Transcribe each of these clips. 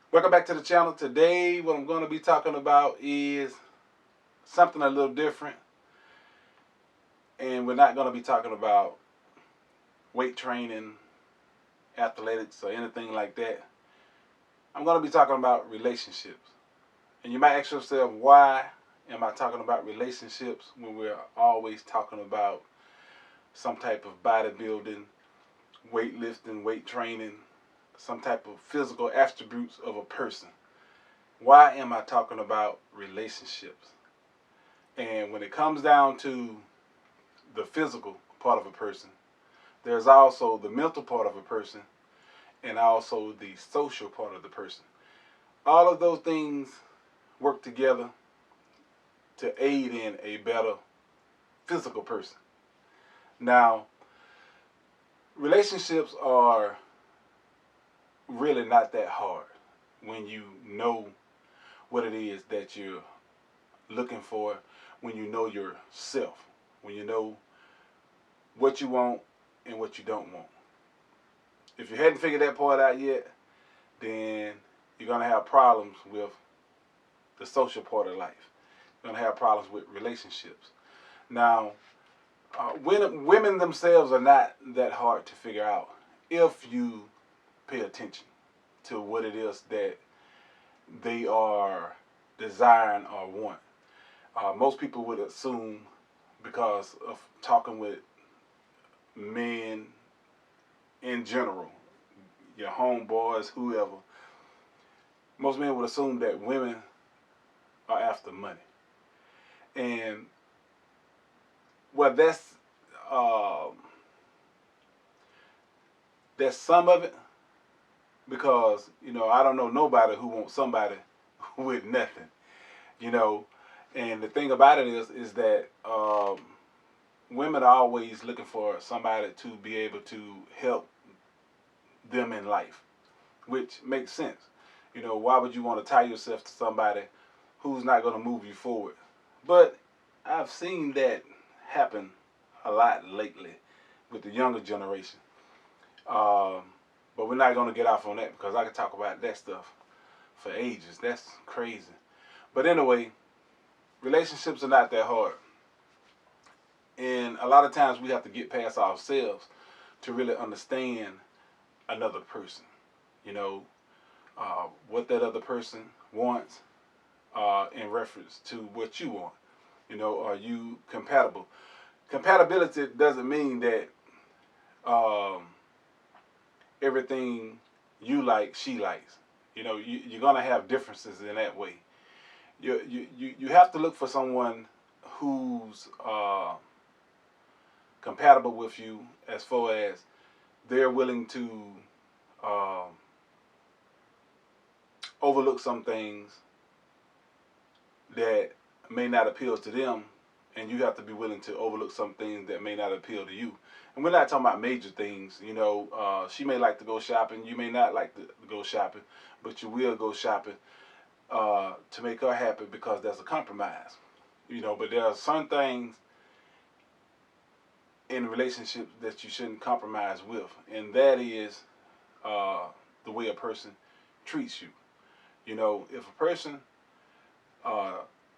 Welcome back to the channel. Today, what I'm going to be talking about is something a little different. And we're not going to be talking about weight training, athletics, or anything like that. I'm going to be talking about relationships. And you might ask yourself, why am I talking about relationships when we're always talking about some type of bodybuilding, weightlifting, weight training, some type of physical attributes of a person? Why am I talking about relationships? And when it comes down to the physical part of a person, there's also the mental part of a person and also the social part of the person. All of those things work together to aid in a better physical person. Now, relationships are really not that hard when you know what it is that you're looking for, when you know yourself, when you know what you want and what you don't want. If you hadn't figured that part out yet, then you're going to have problems with the social part of life. You're going to have problems with relationships. Now, women themselves are not that hard to figure out if you pay attention to what it is that they are desiring or want. Most people would assume, because of talking with men in general, your homeboys, whoever, most men would assume that women are after money. And well, that's some of it, because I don't know nobody who wants somebody with nothing, you know. And the thing about it is that women are always looking for somebody to be able to help them in life, which makes sense. Why would you want to tie yourself to somebody who's not going to move you forward? But I've seen that happen a lot lately with the younger generation. But we're not going to get off on that, because I can talk about that stuff for ages. That's crazy. But anyway, relationships are not that hard. And a lot of times we have to get past ourselves to really understand another person. You know, what that other person wants in reference to what you want. Are you compatible? Compatibility doesn't mean that everything you like, she likes. You're going to have differences in that way. You have to look for someone who's compatible with you, as far as they're willing to overlook some things that may not appeal to them, and you have to be willing to overlook some things that may not appeal to you. And we're not talking about major things. She may like to go shopping, you may not like to go shopping, but you will go shopping to make her happy, because that's a compromise. But there are some things in relationships that you shouldn't compromise with, and that is the way a person treats you. If a person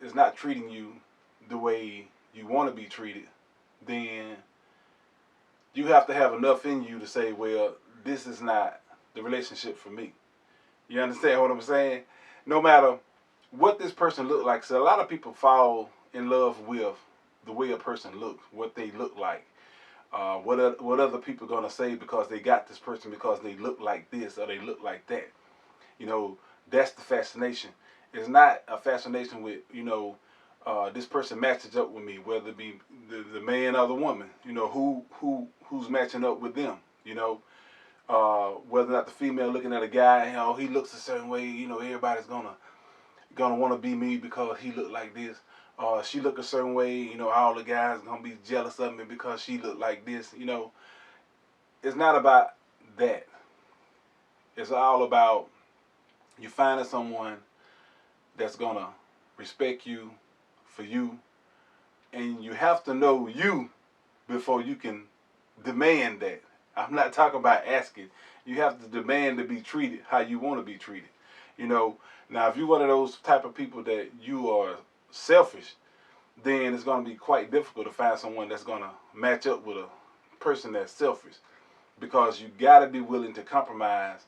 is not treating you the way you want to be treated, then you have to have enough in you to say, well, this is not the relationship for me. You understand what I'm saying? No matter what this person look like. So a lot of people fall in love with the way a person looks, what they look like. What other people are going to say because they got this person, because they look like this or they look like that. That's the fascination. It's not a fascination with, this person matches up with me, whether it be the man or the woman. Who's matching up with them. Whether or not the female looking at a guy, he looks a certain way. Everybody's gonna want to be me because he look like this. She look a certain way. All the guys gonna be jealous of me because she look like this. It's not about that. It's all about you finding someone that's gonna respect you for you, and you have to know you before you can demand that. I'm not talking about asking. You have to demand to be treated how you want to be treated. You know, now if you're one of those type of people that you are selfish, then it's going to be quite difficult to find someone that's going to match up with a person that's selfish, because you got to be willing to compromise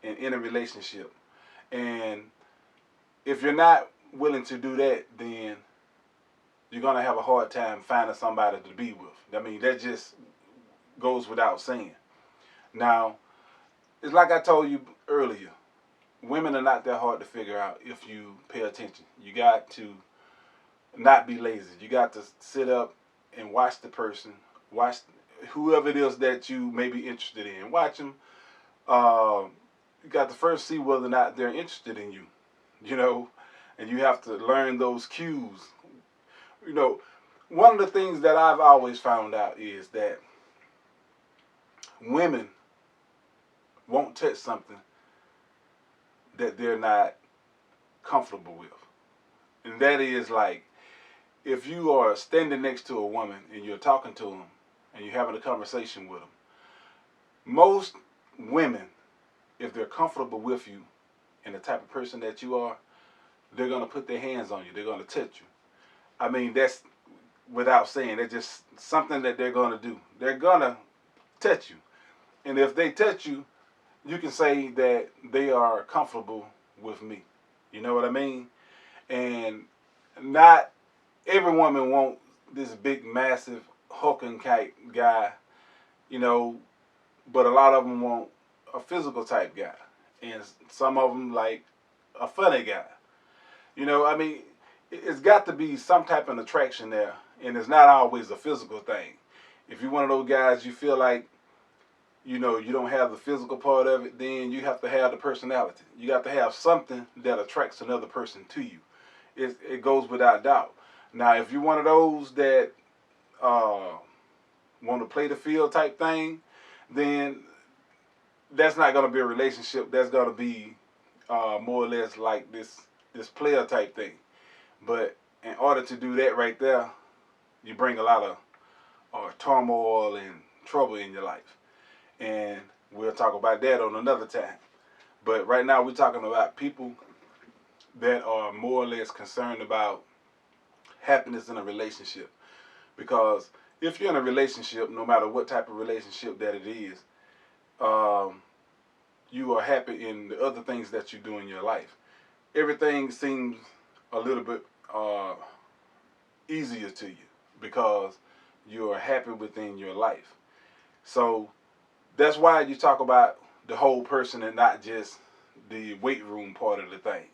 in a relationship. And if you're not willing to do that, then you're going to have a hard time finding somebody to be with. I mean, that just goes without saying. Now, it's like I told you earlier, women are not that hard to figure out if you pay attention. You got to not be lazy. You got to sit up and watch the person, watch whoever it is that you may be interested in. Watch them. You got to first see whether or not they're interested in you, you know, and you have to learn those cues. You know, one of the things that I've always found out is that women won't touch something that they're not comfortable with. And that is like, if you are standing next to a woman and you're talking to them and you're having a conversation with them, most women, if they're comfortable with you and the type of person that you are, they're going to put their hands on you. They're going to touch you. I mean, that's without saying. That's just something that they're going to do. They're going to touch you. And if they touch you, you can say that they are comfortable with me. You know what I mean? And not every woman wants this big, massive, hulking type guy, you know, but a lot of them want a physical type guy. And some of them like a funny guy. You know, I mean, it's got to be some type of attraction there, and it's not always a physical thing. If you're one of those guys you feel like, you know, you don't have the physical part of it, then you have to have the personality. You got to have something that attracts another person to you. It goes without doubt. Now, if you're one of those that want to play the field type thing, then that's not going to be a relationship. That's going to be more or less like this player type thing. But in order to do that right there, you bring a lot of turmoil and trouble in your life. And we'll talk about that on another time. But right now we're talking about people that are more or less concerned about happiness in a relationship. Because if you're in a relationship, no matter what type of relationship that it is, you are happy in the other things that you do in your life. Everything seems a little bit easier to you because you are happy within your life. So that's why you talk about the whole person and not just the weight room part of the thing.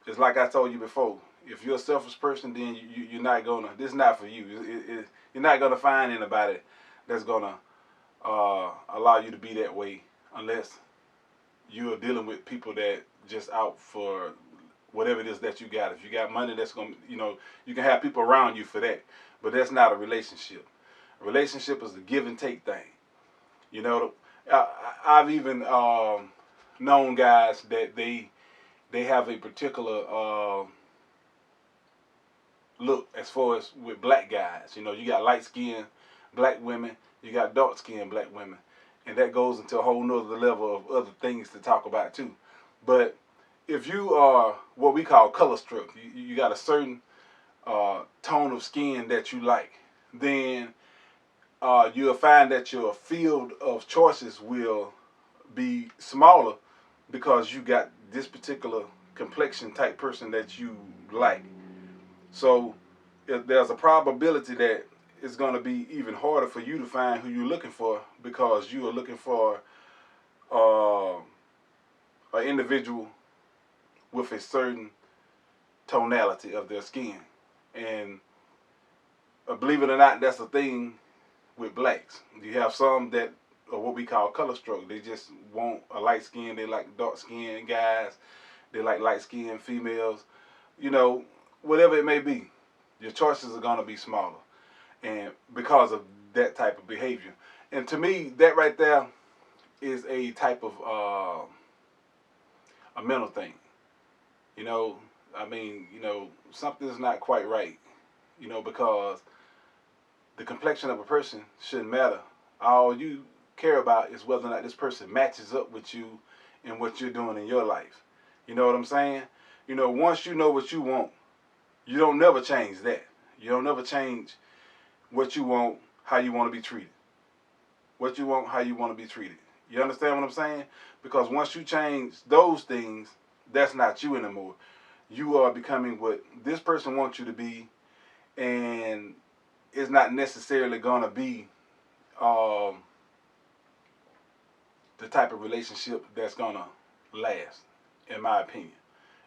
It's like I told you before. If you're a selfish person, then you're not gonna. This is not for you. You're not gonna find anybody that's gonna allow you to be that way unless you're dealing with people that just out for whatever it is that you got. If you got money, that's gonna, you know, you can have people around you for that. But that's not a relationship. A relationship is a give and take thing. You know, I've even known guys that they have a particular look as far as with black guys. You know, you got light skinned black women, you got dark skinned black women, and that goes into a whole nother level of other things to talk about too. But if you are what we call color struck, you got a certain tone of skin that you like, then you'll find that your field of choices will be smaller because you got this particular complexion type person that you like. So if there's a probability that it's going to be even harder for you to find who you're looking for because you are looking for an individual with a certain tonality of their skin. And believe it or not, that's a thing with blacks. You have some that are what we call color stroke. They just want a light skin. They like dark skinned guys. They like light skinned females. You know, whatever it may be, your choices are going to be smaller. And because of that type of behavior. And to me, that right there is a type of a mental thing. You know, I mean, you know, something's not quite right. You know, because the complexion of a person shouldn't matter. All you care about is whether or not this person matches up with you in what you're doing in your life. You know what I'm saying? You know, once you know what you want, you don't never change that. You don't never change what you want, how you want to be treated. What you want, how you want to be treated. You understand what I'm saying? Because once you change those things, that's not you anymore. You are becoming what this person wants you to be, and it's not necessarily going to be um, the type of relationship that's going to last, in my opinion.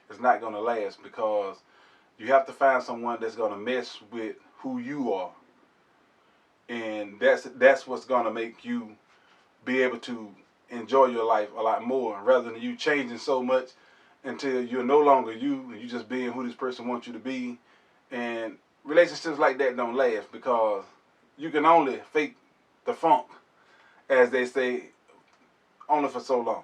It's not going to last because you have to find someone that's going to mesh with who you are, and that's what's going to make you be able to enjoy your life a lot more, rather than you changing so much until you're no longer you and you just being who this person wants you to be. And relationships like that don't last because you can only fake the funk, as they say, only for so long.